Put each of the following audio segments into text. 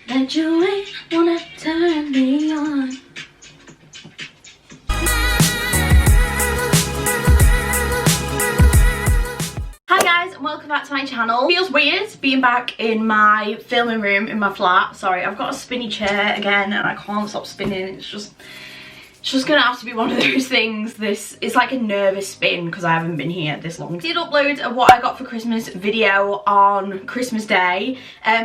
that you ain't wanna turn me on. Hi guys, and welcome back to my channel. Feels weird being back in my filming room in my flat. Sorry, I've got a spinny chair again and I can't stop spinning. It's just gonna have to be one of those things. This is like a nervous spin because I haven't been here this long. I did upload a what I got for Christmas video on Christmas Day,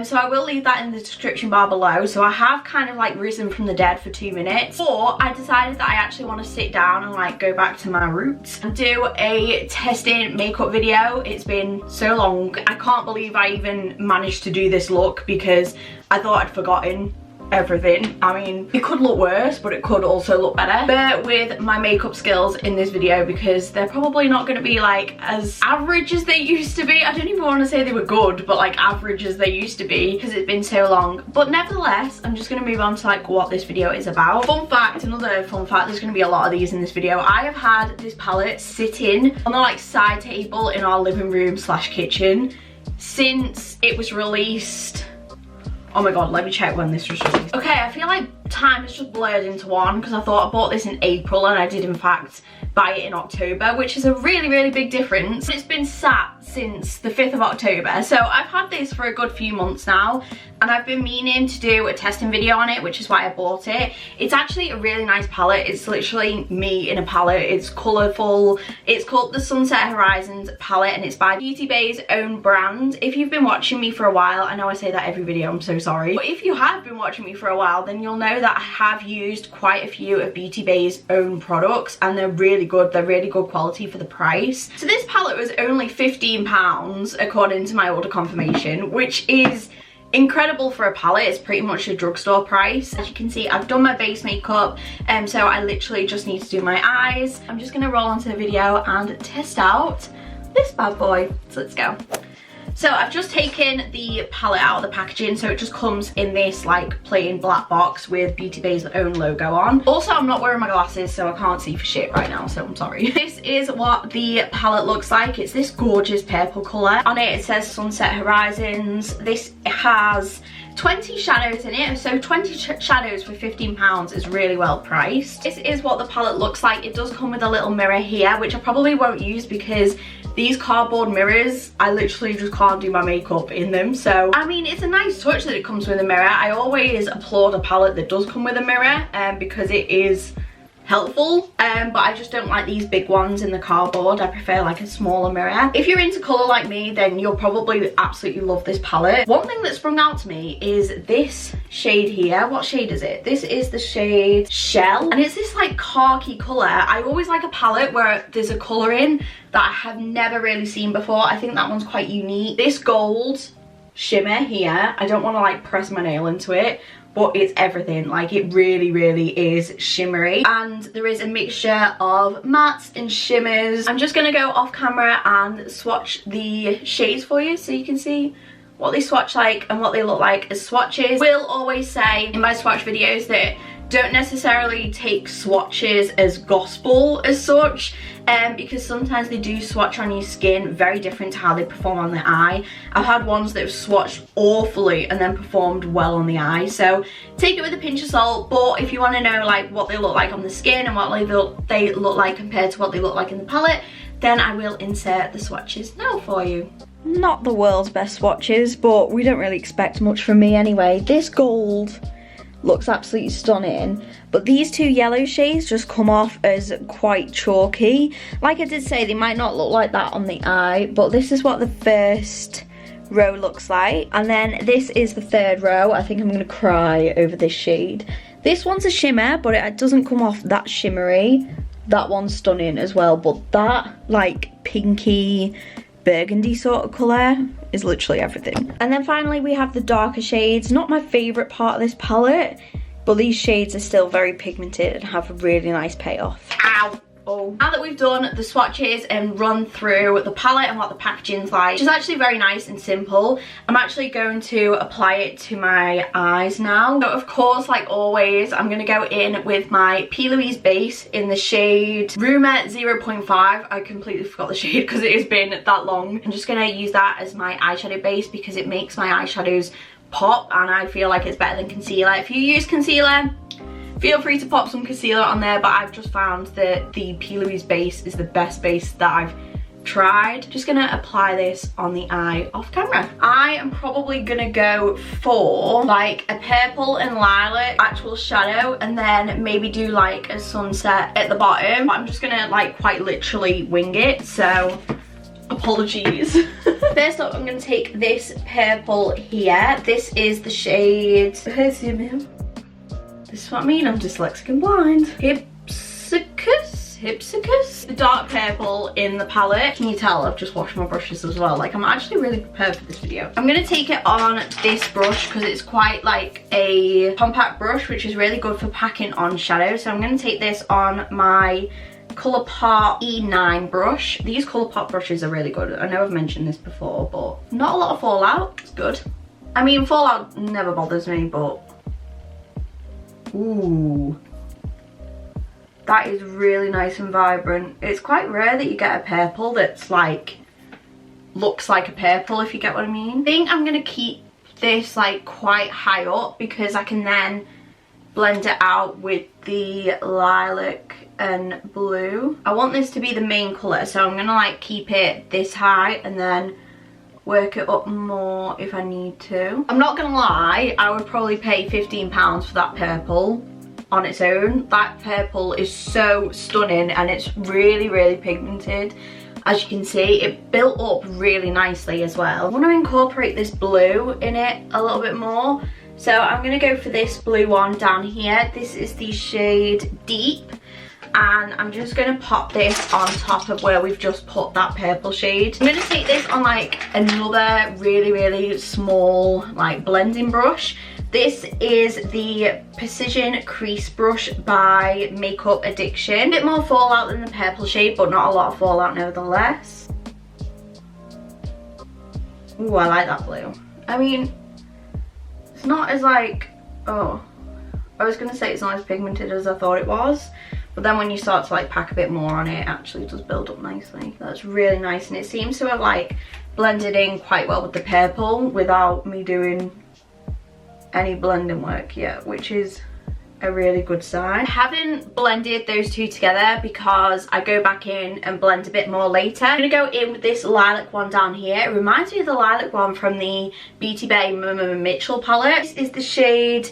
so I will leave that in the description bar below. So I have kind of like risen from the dead for 2 minutes, but I decided that I actually want to sit down and like go back to my roots and do a testing makeup video. It's been so long. I can't believe I even managed to do this look because I thought I'd forgotten everything. I mean, it could look worse, but it could also look better. Bear with my makeup skills in this video because they're probably not going to be like as average as they used to be. I don't even want to say they were good, but like average as they used to be because it's been so long. But nevertheless, I'm just going to move on to like what this video is about. Fun fact, another fun fact, there's going to be a lot of these in this video. I have had this palette sitting on the like side table in our living room slash kitchen since it was released. Oh my god, let me check when this was released. Okay, I feel like time has just blurred into one because I thought I bought this in April and I did in fact buy it in October, which is a really big difference. It's been sat since the 5th of October, so I've had this for a good few months now and I've been meaning to do a testing video on it, which is why I bought it. It's actually a really nice palette. It's literally me in a palette. It's colourful. It's called the Sunset Horizons palette and it's by Beauty Bay's own brand. If you've been watching me for a while, I know I say that every video, I'm so sorry, but if you have been watching me for a while, then you'll know that I have used quite a few of Beauty Bay's own products and they're really good. They're really good quality for the price. So this palette was only £15 according to my order confirmation, which is incredible for a palette. It's pretty much a drugstore price. As you can see, I've done my base makeup, so I literally just need to do my eyes. I'm just gonna roll onto the video and test out this bad boy. So let's go. So I've just taken the palette out of the packaging, so it just comes in this like plain black box with Beauty Bay's own logo on. Also, I'm not wearing my glasses, so I can't see for shit right now, so I'm sorry. This is what the palette looks like. It's this gorgeous purple colour. On it, it says Sunset Horizons. This has 20 shadows in it, so 20 shadows for £15 is really well priced. This is what the palette looks like. It does come with a little mirror here, which I probably won't use because these cardboard mirrors, I literally just can't do my makeup in them. So, I mean, it's a nice touch that it comes with a mirror. I always applaud a palette that does come with a mirror because it is helpful, but I just don't like these big ones in the cardboard. I prefer like a smaller mirror. If you're into colour like me, then you'll probably absolutely love this palette. One thing that sprung out to me is this shade here. What shade is it? This is the shade Shell, and it's this like khaki colour. I always like a palette where there's a colour in that I have never really seen before. I think that one's quite unique. This gold shimmer here, I don't want to like press my nail into it, but it's everything. Like, it really is shimmery, and there is a mixture of mattes and shimmers. I'm just gonna go off camera and swatch the shades for you so you can see what they swatch like and what they look like as swatches. Will always say in my swatch videos that don't necessarily take swatches as gospel as such, because sometimes they do swatch on your skin very different to how they perform on the eye. I've had ones that have swatched awfully and then performed well on the eye, so take it with a pinch of salt. But if you want to know like what they look like on the skin and what they look like compared to what they look like in the palette, then I will insert the swatches now for you. Not the world's best swatches, but we don't really expect much from me anyway. This gold looks absolutely stunning, but these two yellow shades just come off as quite chalky. Like I did say, they might not look like that on the eye, but this is what the first row looks like, and then this is the third row. I think I'm gonna cry over this shade. This one's a shimmer, but it doesn't come off that shimmery. That one's stunning as well, but that like pinky burgundy sort of colour is literally everything. And then finally we have the darker shades. Not my favourite part of this palette, but these shades are still very pigmented and have a really nice payoff. Ow! Oh. Now that we've done the swatches and run through the palette and what the packaging's like, which is actually very nice and simple, I'm actually going to apply it to my eyes now. So of course, like always, I'm going to go in with my P. Louise base in the shade Rumour 0.5. I completely forgot the shade because it has been that long. I'm just going to use that as my eyeshadow base because it makes my eyeshadows pop, and I feel like it's better than concealer. If you use concealer, feel free to pop some concealer on there, but I've just found that the P. Louise base is the best base that I've tried. Just gonna apply this on the eye off camera. I am probably gonna go for like a purple and lilac actual shadow, and then maybe do like a sunset at the bottom. I'm just gonna like quite literally wing it, so apologies. First up, I'm gonna take this purple here. This is the shade, this is what I mean, I'm dyslexic and blind. Hypsicus, the dark purple in the palette. Can you tell I've just washed my brushes as well? Like, I'm actually really prepared for this video. I'm gonna take it on this brush because it's quite like a compact brush, which is really good for packing on shadow. So I'm gonna take this on my Colourpop E9 brush. These Colourpop brushes are really good. I know I've mentioned this before, but not a lot of fallout. It's good. I mean, fallout never bothers me, but ooh, that is really nice and vibrant. It's quite rare that you get a purple that's like, looks like a purple, if you get what I mean. I think I'm gonna keep this like quite high up because I can then blend it out with the lilac and blue. I want this to be the main colour, so I'm gonna like keep it this high and then work it up more if I need to. I'm not gonna lie, I would probably pay £15 for that purple on its own. That purple is so stunning and it's really, really pigmented. As you can see, it built up really nicely as well. I want to incorporate this blue in it a little bit more. So I'm going to go for this blue one down here. This is the shade Deep. And I'm just going to pop this on top of where we've just put that purple shade. I'm going to take this on like another really, really small like blending brush. This is the Precision Crease brush by Makeup Addiction. A bit more fallout than the purple shade, but not a lot of fallout nevertheless. Ooh, I like that blue. I mean, it's not as like, oh, I was gonna say it's not as pigmented as I thought it was, but then when you start to like pack a bit more on it, it actually does build up nicely. That's really nice, and it seems to have like blended in quite well with the purple without me doing any blending work yet, which is a really good sign. I haven't blended those two together because I go back in and blend a bit more later. I'm gonna go in with this lilac one down here. It reminds me of the lilac one from the Beauty Bay Mitchell palette. This is the shade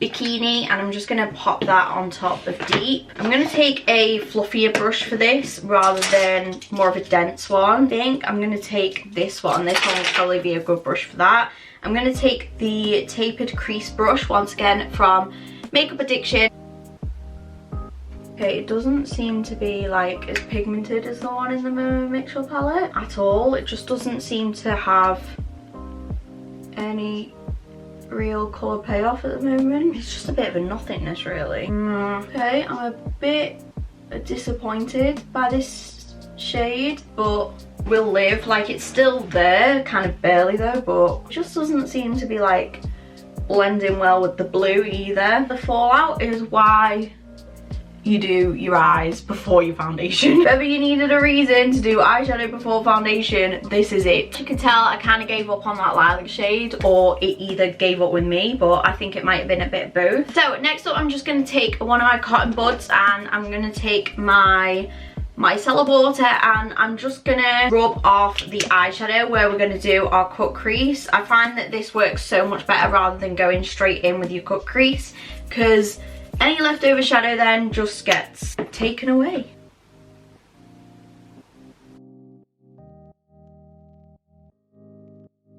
Bikini, and I'm just gonna pop that on top of Deep. I'm gonna take a fluffier brush for this rather than more of a dense one. I think I'm gonna take this one. This one will probably be a good brush for that. I'm going to take the Tapered Crease brush, once again from Makeup Addiction. Okay, it doesn't seem to be like as pigmented as the one in the Mitchell palette at all. It just doesn't seem to have any real colour payoff at the moment. It's just a bit of a nothingness really. Okay, I'm a bit disappointed by this shade, but will live. Like, it's still there, kind of barely though, but it just doesn't seem to be like blending well with the blue either. The fallout is why you do your eyes before your foundation. If ever you needed a reason to do eyeshadow before foundation, this is it. You can tell I kind of gave up on that lilac shade, or it either gave up with me, but I think it might have been a bit of both. So next up, I'm just going to take one of my cotton buds and I'm going to take my micellar water, and I'm just gonna rub off the eyeshadow where we're gonna do our cut crease. I find that this works so much better rather than going straight in with your cut crease, because any leftover shadow then just gets taken away.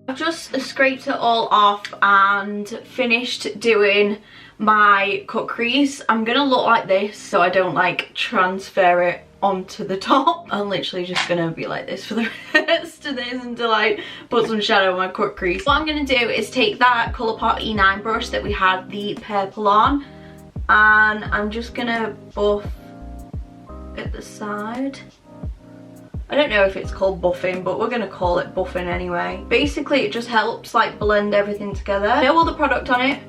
I've just scraped it all off and finished doing my cut crease. I'm gonna look like this so I don't like transfer it onto the top. I'm literally just gonna be like this for the rest of this until I put some shadow on my cut crease. What I'm gonna do is take that Colourpop E9 brush that we had the purple on, and I'm just gonna buff at the side. I don't know if it's called buffing, but we're gonna call it buffing anyway. Basically it just helps like blend everything together. No other product on it,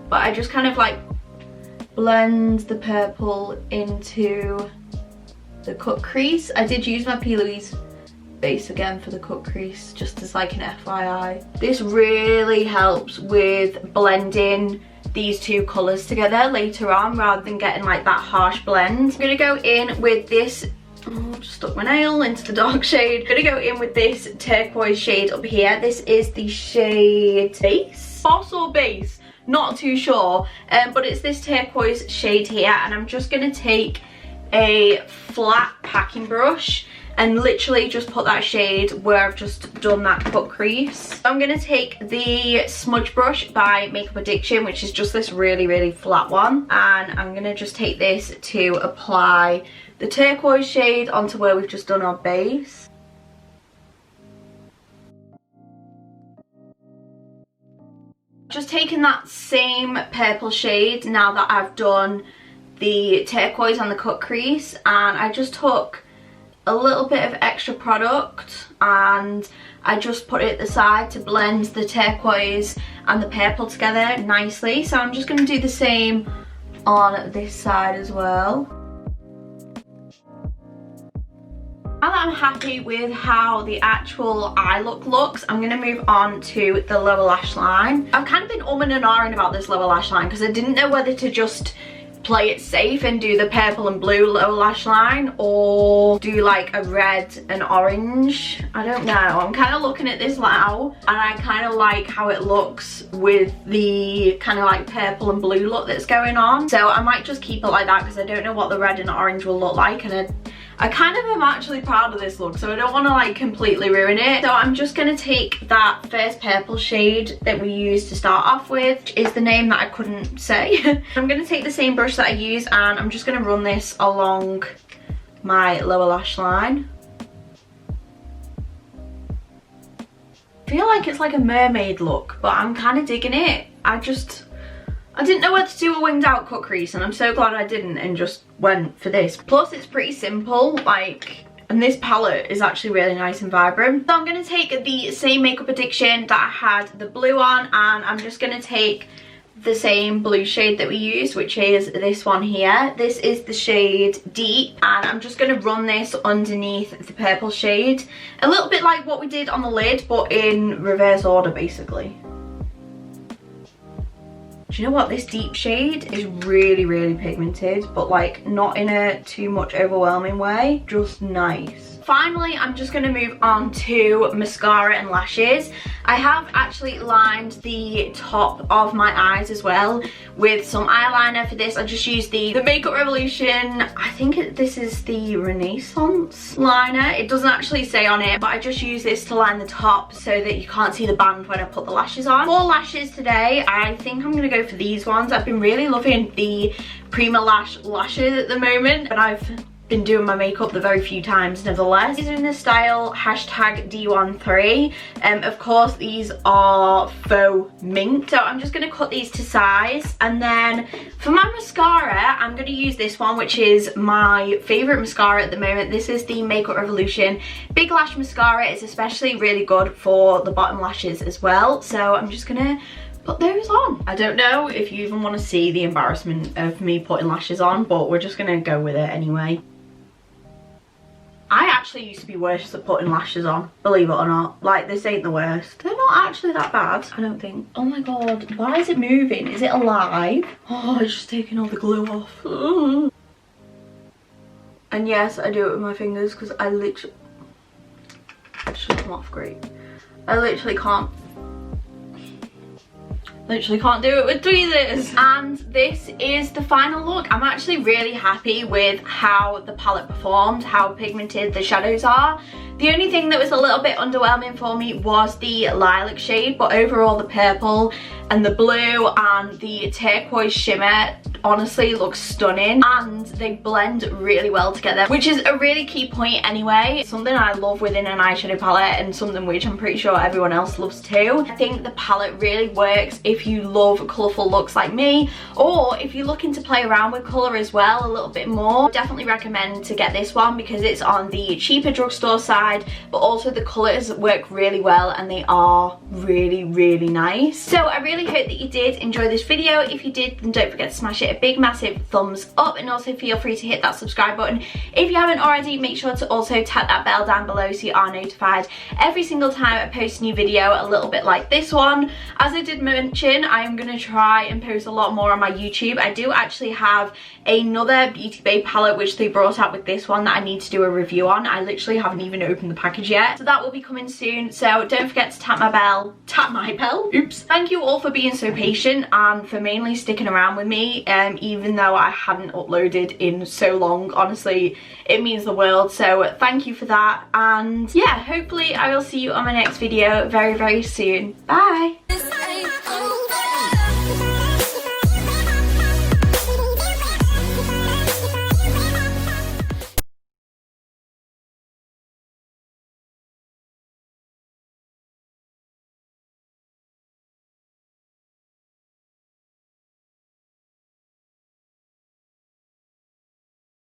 but I just kind of like blend the purple into the cut crease. I did use my P. Louise base again for the cut crease, just as like an FYI. This really helps with blending these two colours together later on rather than getting like that harsh blend. I'm gonna go in with this, oh, just stuck my nail into the dark shade. I'm gonna go in with this turquoise shade up here. This is the shade Base, Boss or Base, not too sure, but it's this turquoise shade here, and I'm just gonna take a flat packing brush and literally just put that shade where I've just done that cut crease. So I'm gonna take the smudge brush by Makeup Addiction, which is just this really flat one, and I'm gonna just take this to apply the turquoise shade onto where we've just done our base. Just taking that same purple shade now that I've done the turquoise on the cut crease, and I just took a little bit of extra product and I just put it at the side to blend the turquoise and the purple together nicely. So I'm just going to do the same on this side as well. Now that I'm happy with how the actual eye look looks, I'm going to move on to the lower lash line. I've kind of been umming and ahhing about this lower lash line because I didn't know whether to just play it safe and do the purple and blue lower lash line or do like a red and orange. I don't know. I'm kind of looking at this now and I kind of like how it looks with the kind of like purple and blue look that's going on. So I might just keep it like that because I don't know what the red and orange will look like, and I kind of am actually proud of this look, so I don't want to like completely ruin it. So I'm just going to take that first purple shade that we used to start off with, which is the name that I couldn't say. I'm going to take the same brush that I use and I'm just going to run this along my lower lash line. I feel like it's like a mermaid look, but I'm kind of digging it. I didn't know whether to do a winged out cut crease, and I'm so glad I didn't and just went for this. Plus it's pretty simple, like, and this palette is actually really nice and vibrant. So I'm going to take the same Makeup Addiction that I had the blue on, and I'm just going to take the same blue shade that we used, which is this one here. This is the shade Deep, and I'm just going to run this underneath the purple shade. A little bit like what we did on the lid, but in reverse order basically. Do you know what? This deep shade is really pigmented, but like not in a too much overwhelming way, just nice. Finally, I'm just going to move on to mascara and lashes. I have actually lined the top of my eyes as well with some eyeliner. For this I just used the Makeup Revolution, I think this is the Renaissance liner. It doesn't actually say on it, but I just use this to line the top so that you can't see the band when I put the lashes on. For lashes today, I think I'm going to go for these ones. I've been really loving the Prima Lash lashes at the moment, but I've been doing my makeup the very few times nevertheless. These are in the style #D13. Of course these are faux mink, so I'm just going to cut these to size. And then for my mascara, I'm going to use this one, which is my favourite mascara at the moment. This is the Makeup Revolution Big Lash Mascara. It's especially really good for the bottom lashes as well, so I'm just going to put those on. I don't know if you even want to see the embarrassment of me putting lashes on, but we're just going to go with it anyway. I actually used to be worse at putting lashes on, believe it or not. Like, this ain't the worst. They're not actually that bad, I don't think. Oh my god, why is it moving? Is it alive? Oh, it's just taking all the glue off. And yes, I do it with my fingers because I literally... It should come off great. I literally can't do it with tweezers. And this is the final look. I'm actually really happy with how the palette performed, how pigmented the shadows are. The only thing that was a little bit underwhelming for me was the lilac shade, but overall the purple and the blue and the turquoise shimmer honestly looks stunning, and they blend really well together, which is a really key point anyway. Something I love within an eyeshadow palette, and something which I'm pretty sure everyone else loves too. I think the palette really works if you love colourful looks like me, or if you're looking to play around with colour as well a little bit more. Definitely recommend to get this one because it's on the cheaper drugstore side. side, but also the colours work really well and they are really, really nice. So I really hope that you did enjoy this video. If you did, then don't forget to smash it a big massive thumbs up, and also feel free to hit that subscribe button. If you haven't already, make sure to also tap that bell down below so you are notified every single time I post a new video, a little bit like this one. As I did mention, I am going to try and post a lot more on my YouTube. I do actually have another Beauty Bay palette which they brought out with this one that I need to do a review on. I literally haven't even opened the package yet, so that will be coming soon. So don't forget to tap my bell, oops. Thank you all for being so patient and for mainly sticking around with me, even though I hadn't uploaded in so long. Honestly, it means the world, so thank you for that. And yeah, hopefully I will see you on my next video very, very soon. Bye.